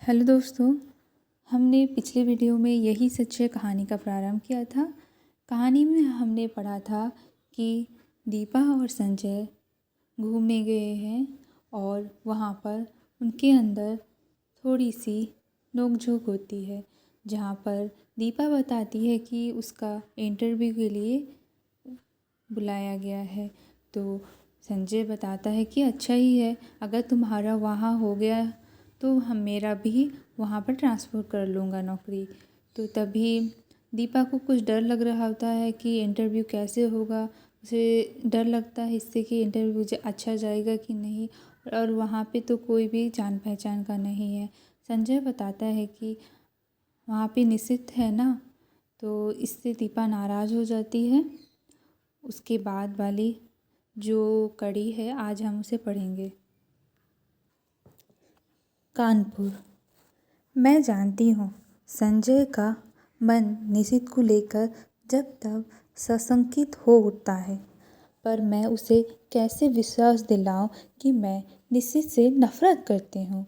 Hello दोस्तों। हमने पिछले वीडियो में यही सच्चे कहानी का प्रारंभ किया था। कहानी में हमने पढ़ा था कि दीपा और संजय घूमने गए हैं और वहाँ पर उनके अंदर थोड़ी सी नोक-झोंक होती है, जहाँ पर दीपा बताती है कि उसका इंटरव्यू के लिए बुलाया गया है। तो संजय बताता है कि अच्छा ही है, अगर तुम्हारा वहाँ हो गया तो मेरा भी वहाँ पर ट्रांसफ़र कर लूँगा नौकरी। तो तभी दीपा को कुछ डर लग रहा होता है कि इंटरव्यू कैसे होगा। उसे डर लगता है इससे कि इंटरव्यू अच्छा जाएगा कि नहीं, और वहाँ पे तो कोई भी जान पहचान का नहीं है। संजय बताता है कि वहाँ पे निश्चित है ना, तो इससे दीपा नाराज़ हो जाती है। उसके बाद वाली जो कड़ी है आज हम उसे पढ़ेंगे। कानपुर। मैं जानती हूँ संजय का मन निशित को लेकर जब तब सशंकित हो उठता है, पर मैं उसे कैसे विश्वास दिलाऊं कि मैं निशित से नफरत करती हूँ।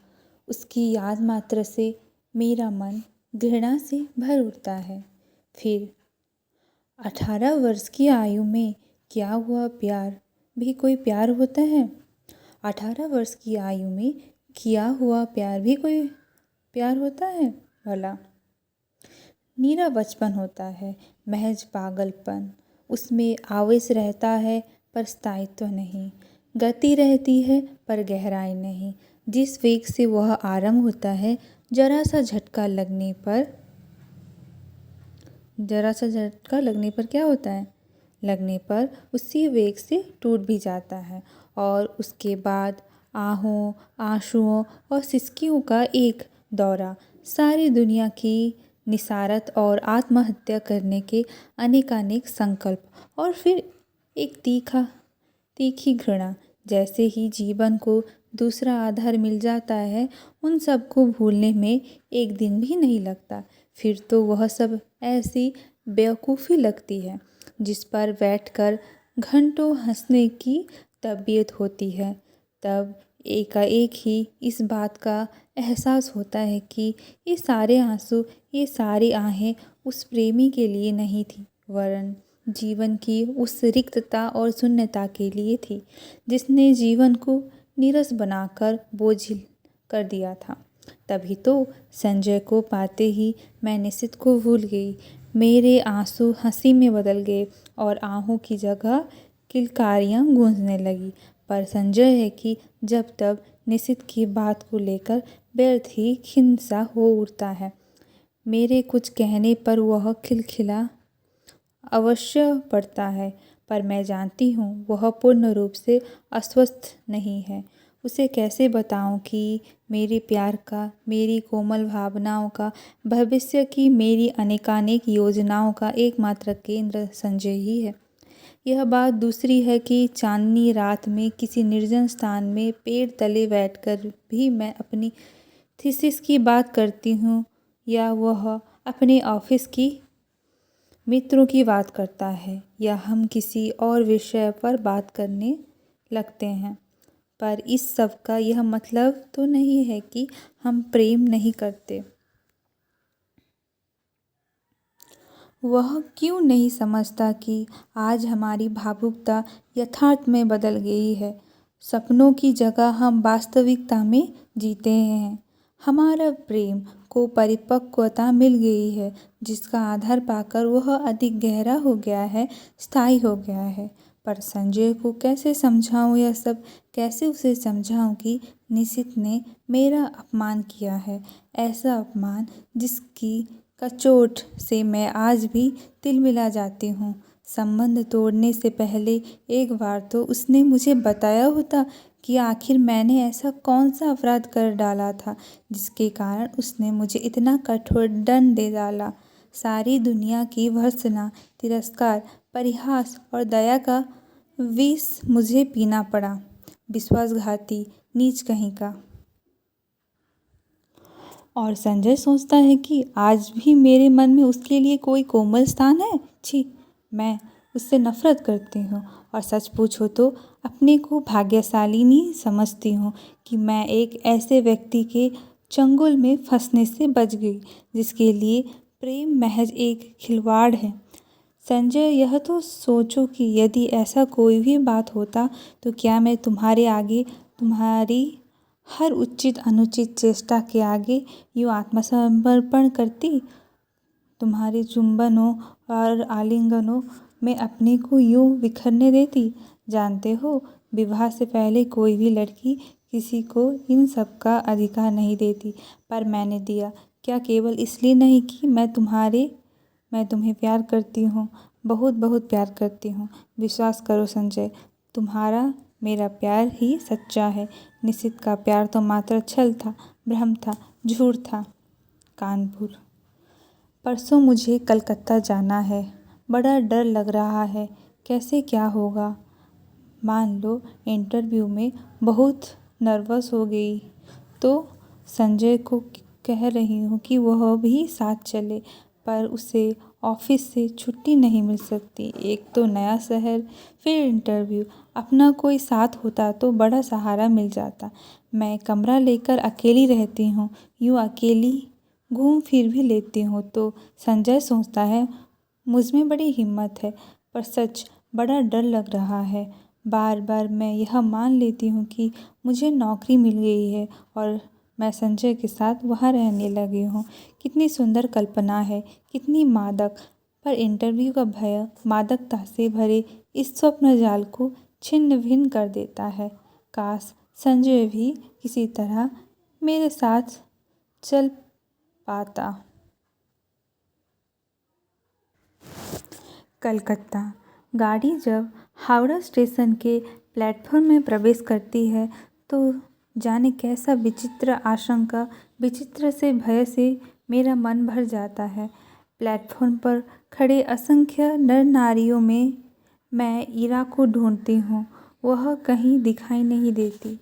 उसकी याद मात्र से मेरा मन घृणा से भर उठता है। फिर 18 वर्ष की आयु में क्या हुआ प्यार भी कोई प्यार होता है? 18 वर्ष की आयु में किया हुआ प्यार भी कोई प्यार होता है भला? नीरा बचपन होता है, महज पागलपन। उसमें आवेश रहता है पर स्थायित्व नहीं, गति रहती है पर गहराई नहीं। जिस वेग से वह आरंभ होता है, जरा सा झटका लगने पर क्या होता है? लगने पर उसी वेग से टूट भी जाता है, और उसके बाद आहों, आंसुओं और सिसकियों का एक दौरा, सारी दुनिया की निसारत और आत्महत्या करने के अनेकानेक संकल्प, और फिर एक तीखी घृणा। जैसे ही जीवन को दूसरा आधार मिल जाता है, उन सबको भूलने में एक दिन भी नहीं लगता। फिर तो वह सब ऐसी बेवकूफ़ी लगती है जिस पर बैठकर घंटों हंसने की तबीयत होती है। तब एकाएक ही इस बात का एहसास होता है कि ये सारे आंसू, ये सारी आहें उस प्रेमी के लिए नहीं थी, वरन जीवन की उस रिक्तता और शून्यता के लिए थी जिसने जीवन को नीरस बनाकर बोझिल कर दिया था। तभी तो संजय को पाते ही मैं निशित को भूल गई। मेरे आंसू हंसी में बदल गए और आहों की जगह किलकारियाँ गूंजने लगी। पर संजय है कि जब तब निशित की बात को लेकर व्यर्थ ही खिन्न हो उठता है। मेरे कुछ कहने पर वह खिलखिला अवश्य पड़ता है, पर मैं जानती हूँ वह पूर्ण रूप से अस्वस्थ नहीं है। उसे कैसे बताऊँ कि मेरे प्यार का, मेरी कोमल भावनाओं का, भविष्य की मेरी अनेकानेक योजनाओं का एकमात्र केंद्र संजय ही है। यह बात दूसरी है कि चांदनी रात में किसी निर्जन स्थान में पेड़ तले बैठकर भी मैं अपनी थीसिस की बात करती हूँ, या वह अपने ऑफिस की मित्रों की बात करता है, या हम किसी और विषय पर बात करने लगते हैं। पर इस सब का यह मतलब तो नहीं है कि हम प्रेम नहीं करते। वह क्यों नहीं समझता कि आज हमारी भावुकता यथार्थ में बदल गई है। सपनों की जगह हम वास्तविकता में जीते हैं। हमारा प्रेम को परिपक्वता मिल गई है, जिसका आधार पाकर वह अधिक गहरा हो गया है, स्थायी हो गया है। पर संजय को कैसे समझाऊं यह सब? कैसे उसे समझाऊं कि निशित ने मेरा अपमान किया है, ऐसा अपमान जिसकी कचोट से मैं आज भी तिलमिला जाती हूँ। संबंध तोड़ने से पहले एक बार तो उसने मुझे बताया होता कि आखिर मैंने ऐसा कौन सा अपराध कर डाला था जिसके कारण उसने मुझे इतना कठोर दंड दे डाला। सारी दुनिया की भर्त्सना, तिरस्कार, परिहास और दया का विष मुझे पीना पड़ा। विश्वासघाती नीच कहीं का। और संजय सोचता है कि आज भी मेरे मन में उसके लिए कोई कोमल स्थान है। छी, मैं उससे नफरत करती हूँ, और सच पूछो तो अपने को भाग्यशालिनी समझती हूँ कि मैं एक ऐसे व्यक्ति के चंगुल में फंसने से बच गई, जिसके लिए प्रेम महज एक खिलवाड़ है। संजय, यह तो सोचो कि यदि ऐसा कोई भी बात होता तो क्या मैं तुम्हारे आगे, तुम्हारी हर उचित अनुचित चेष्टा के आगे यूँ आत्मसमर्पण करती, तुम्हारे चुंबनों और आलिंगनों में अपने को यूँ बिखरने देती? जानते हो, विवाह से पहले कोई भी लड़की किसी को इन सब का अधिकार नहीं देती, पर मैंने दिया। क्या केवल इसलिए नहीं कि मैं तुम्हें प्यार करती हूँ, बहुत बहुत प्यार करती हूँ। विश्वास करो संजय, तुम्हारा मेरा प्यार ही सच्चा है। निशित का प्यार तो मात्र छल था, भ्रम था, झूठ था। कानपुर। परसों मुझे कलकत्ता जाना है। बड़ा डर लग रहा है, कैसे क्या होगा। मान लो इंटरव्यू में बहुत नर्वस हो गई तो संजय को कह रही हूँ कि वह भी साथ चले, पर उसे ऑफिस से छुट्टी नहीं मिल सकती। एक तो नया शहर, फिर इंटरव्यू। अपना कोई साथ होता तो बड़ा सहारा मिल जाता। मैं कमरा लेकर अकेली रहती हूँ, यूँ अकेली घूम फिर भी लेती हूँ तो संजय सोचता है मुझमें बड़ी हिम्मत है, पर सच बड़ा डर लग रहा है। बार बार मैं यह मान लेती हूँ कि मुझे नौकरी मिल गई है और मैं संजय के साथ वहाँ रहने लगी हूँ। कितनी सुंदर कल्पना है, कितनी मादक। पर इंटरव्यू का भय मादकता से भरे इस स्वप्न जाल को छिन्न भिन्न कर देता है। काश संजय भी किसी तरह मेरे साथ चल पाता। कलकत्ता। गाड़ी जब हावड़ा स्टेशन के प्लेटफॉर्म में प्रवेश करती है तो जाने कैसा विचित्र आशंका, विचित्र से भय से मेरा मन भर जाता है। प्लेटफॉर्म पर खड़े असंख्य नर नारियों में मैं ईरा को ढूंढती हूँ, वह कहीं दिखाई नहीं देती।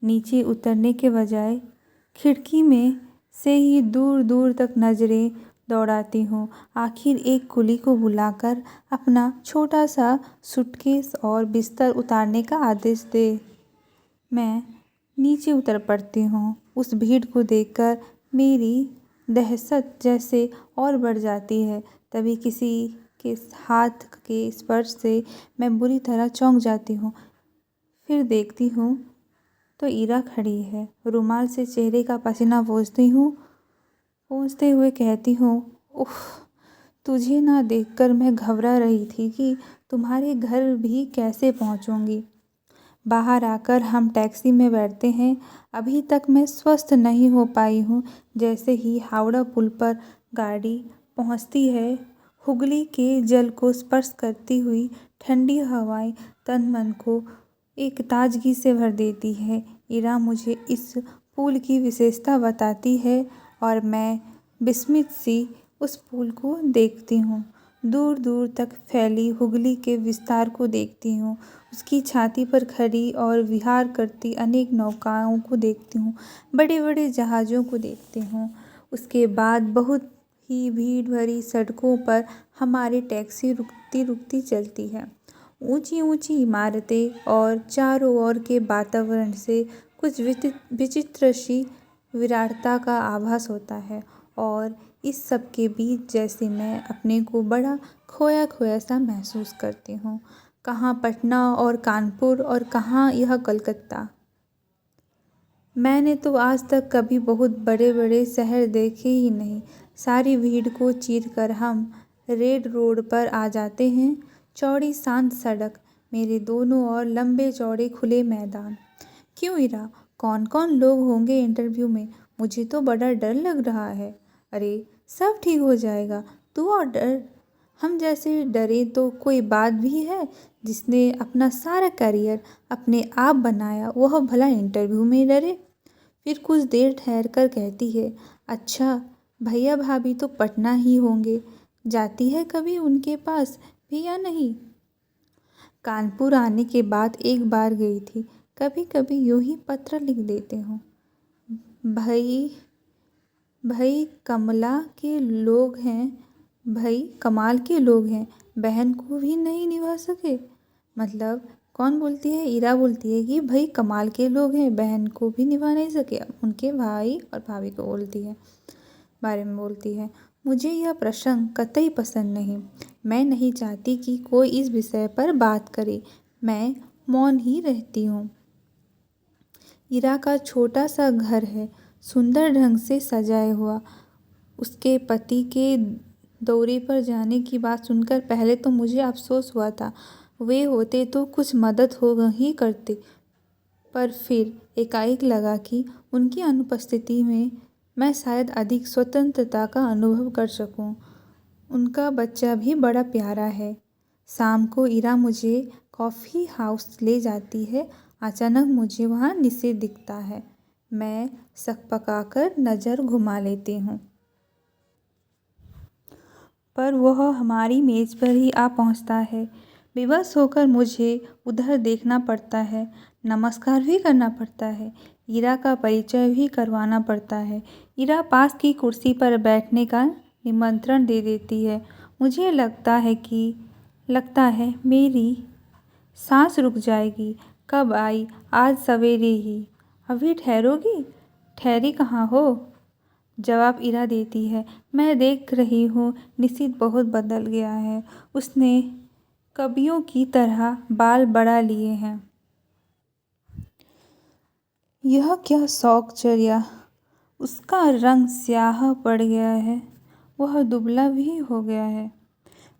नीचे उतरने के बजाय खिड़की में से ही दूर दूर तक नजरें दौड़ाती हूँ। आखिर एक कुली को बुलाकर अपना छोटा सा सूटकेस और बिस्तर उतारने का आदेश दे। मैं नीचे उतर पड़ती हूँ। उस भीड़ को देखकर मेरी दहशत जैसे और बढ़ जाती है। तभी किसी के हाथ के स्पर्श से मैं बुरी तरह चौंक जाती हूँ। फिर देखती हूँ तो ईरा खड़ी है। रुमाल से चेहरे का पसीना पोंछते हुए कहती हूँ, उफ, तुझे ना देखकर मैं घबरा रही थी कि तुम्हारे घर भी कैसे पहुँचूंगी। बाहर आकर हम टैक्सी में बैठते हैं। अभी तक मैं स्वस्थ नहीं हो पाई हूँ। जैसे ही हावड़ा पुल पर गाड़ी पहुँचती है, हुगली के जल को स्पर्श करती हुई ठंडी हवाएं तन मन को एक ताजगी से भर देती है। ईरा मुझे इस पुल की विशेषता बताती है और मैं विस्मित सी उस पुल को देखती हूँ। दूर दूर तक फैली हुगली के विस्तार को देखती हूँ। उसकी छाती पर खड़ी और विहार करती अनेक नौकाओं को देखती हूँ, बड़े बड़े जहाज़ों को देखती हूँ। उसके बाद बहुत ही भीड़ भरी सड़कों पर हमारी टैक्सी रुकती रुकती चलती है। ऊंची ऊंची इमारतें और चारों ओर के वातावरण से कुछ विचित्र सी विराटता का आभास होता है और इस सब के बीच जैसे मैं अपने को बड़ा खोया खोया सा महसूस करती हूँ। कहाँ पटना और कानपुर और कहाँ यह कलकत्ता। मैंने तो आज तक कभी बहुत बड़े बड़े शहर देखे ही नहीं। सारी भीड़ को चीर कर हम रेड रोड पर आ जाते हैं। चौड़ी शांत सड़क, मेरे दोनों ओर लंबे चौड़े खुले मैदान। क्यों ईरा, कौन कौन लोग होंगे इंटरव्यू में? मुझे तो बड़ा डर लग रहा है। अरे सब ठीक हो जाएगा, तू और डर। हम जैसे डरे तो कोई बात भी है? जिसने अपना सारा करियर अपने आप बनाया वह भला इंटरव्यू में डरे? फिर कुछ देर ठहर कर कहती है, अच्छा भैया भाभी तो पटना ही होंगे, जाती है कभी उनके पास भी या नहीं? कानपुर आने के बाद एक बार गई थी। कभी कभी यूं ही पत्र लिख देते हूँ। भाई कमला के लोग हैं, भाई कमाल के लोग हैं, बहन को भी नहीं निभा सके। मतलब कौन बोलती है? ईरा बोलती है कि भाई कमाल के लोग हैं, बहन को भी निभा नहीं सके। उनके भाई और भाभी को बोलती है, बारे में बोलती है। मुझे यह प्रसंग कतई पसंद नहीं। मैं नहीं चाहती कि कोई इस विषय पर बात करे। मैं मौन ही रहती हूँ। ईरा का छोटा सा घर है, सुंदर ढंग से सजाया हुआ। उसके पति के दौरे पर जाने की बात सुनकर पहले तो मुझे अफसोस हुआ था। वे होते तो कुछ मदद हो ही करती, पर फिर एकाएक लगा कि उनकी अनुपस्थिति में मैं शायद अधिक स्वतंत्रता का अनुभव कर सकूं। उनका बच्चा भी बड़ा प्यारा है। शाम को ईरा मुझे कॉफ़ी हाउस ले जाती है। अचानक मुझे वहाँ निषेध दिखता है। मैं सकपकाकर नज़र घुमा लेती हूँ, पर वह हमारी मेज़ पर ही आ पहुँचता है। बेबस होकर मुझे उधर देखना पड़ता है, नमस्कार भी करना पड़ता है, ईरा का परिचय भी करवाना पड़ता है। ईरा पास की कुर्सी पर बैठने का निमंत्रण दे देती है। मुझे लगता है मेरी सांस रुक जाएगी। कब आई? आज सवेरे ही। अभी ठहरोगी? ठहरी कहाँ हो? जवाब ईरा देती है। मैं देख रही हूँ निशित बहुत बदल गया है। उसने कवियों की तरह बाल बढ़ा लिए हैं। यह क्या शौकचर्या! उसका रंग स्याह पड़ गया है। वह दुबला भी हो गया है।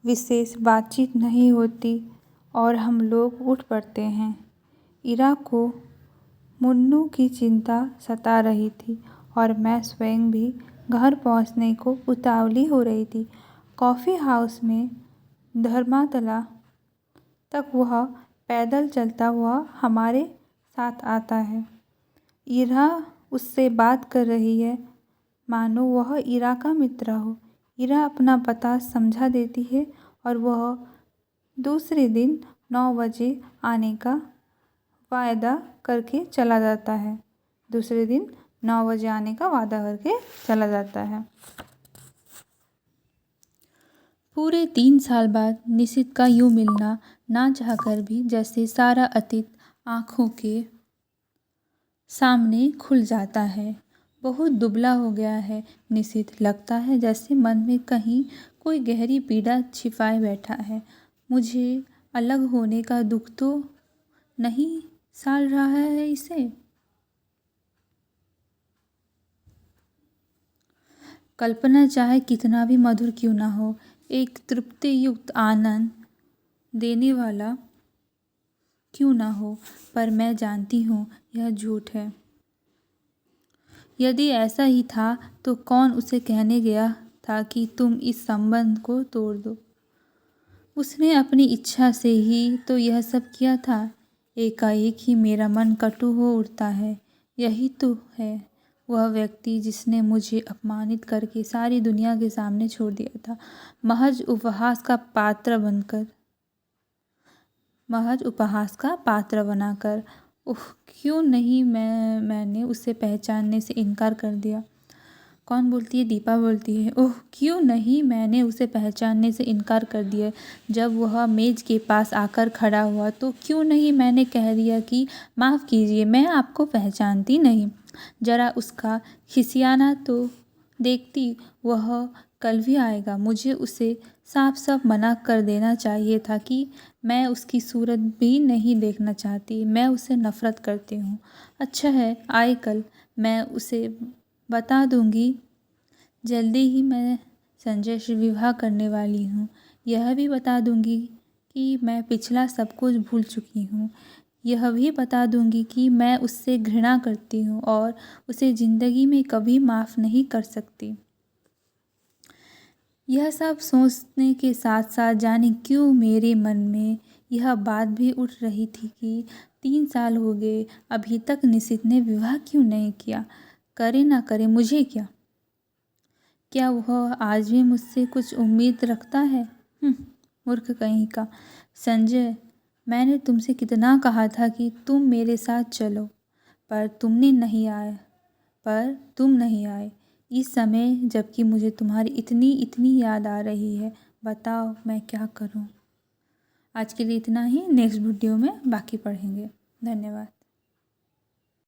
विशेष बातचीत नहीं होती और हम लोग उठ पड़ते हैं। ईरा को मुन्नू की चिंता सता रही थी और मैं स्वयं भी घर पहुंचने को उतावली हो रही थी। कॉफ़ी हाउस में धर्मातला तक वह पैदल चलता हुआ हमारे साथ आता है। ईरा उससे बात कर रही है, मानो वह ईरा का मित्र हो। ईरा अपना पता समझा देती है और वह दूसरे दिन 9 बजे आने का वायदा करके चला जाता है। दूसरे दिन 9 बजे आने का वादा करके चला जाता है। पूरे 3 साल बाद निशित का यूं मिलना ना चाहकर भी जैसे सारा अतीत आँखों के सामने खुल जाता है। बहुत दुबला हो गया है निशित। लगता है जैसे मन में कहीं कोई गहरी पीड़ा छिपाए बैठा है। मुझे अलग होने का दुख तो नहीं साल रहा है इसे। कल्पना चाहे कितना भी मधुर क्यों ना हो, एक तृप्ति युक्त आनंद देने वाला क्यों ना हो, पर मैं जानती हूँ यह झूठ है। यदि ऐसा ही था तो कौन उसे कहने गया था कि तुम इस संबंध को तोड़ दो। उसने अपनी इच्छा से ही तो यह सब किया था। एकाएक ही मेरा मन कटु हो उठता है। यही तो है वह व्यक्ति जिसने मुझे अपमानित करके सारी दुनिया के सामने छोड़ दिया था, महज उपहास का पात्र बनाकर। ओह, क्यों नहीं मैंने उसे पहचानने से इनकार कर दिया। कौन बोलती है? दीपा बोलती है। ओह, क्यों नहीं मैंने उसे पहचानने से इनकार कर दिया। जब वह मेज के पास आकर खड़ा हुआ तो क्यों नहीं मैंने कह दिया कि माफ़ कीजिए, मैं आपको पहचानती नहीं। जरा उसका खिसियाना तो देखती, वह कल भी आएगा। मुझे उसे साफ साफ मना कर देना चाहिए था कि मैं उसकी सूरत भी नहीं देखना चाहती। मैं उसे नफ़रत करती हूँ। अच्छा है, आए कल। मैं उसे बता दूंगी जल्दी ही मैं संजय से विवाह करने वाली हूँ। यह भी बता दूंगी कि मैं पिछला सब कुछ भूल चुकी हूँ। यह भी बता दूंगी कि मैं उससे घृणा करती हूँ और उसे ज़िंदगी में कभी माफ़ नहीं कर सकती। यह सब सोचने के साथ साथ जाने क्यों मेरे मन में यह बात भी उठ रही थी कि 3 साल हो गए, अभी तक निशित ने विवाह क्यों नहीं किया। करे ना करे मुझे क्या वह आज भी मुझसे कुछ उम्मीद रखता है? मूर्ख कहीं का। संजय, मैंने तुमसे कितना कहा था कि तुम मेरे साथ चलो, पर तुम नहीं आए। इस समय जबकि मुझे तुम्हारी इतनी याद आ रही है। बताओ मैं क्या करूं? आज के लिए इतना ही, नेक्स्ट वीडियो में बाकी पढ़ेंगे। धन्यवाद।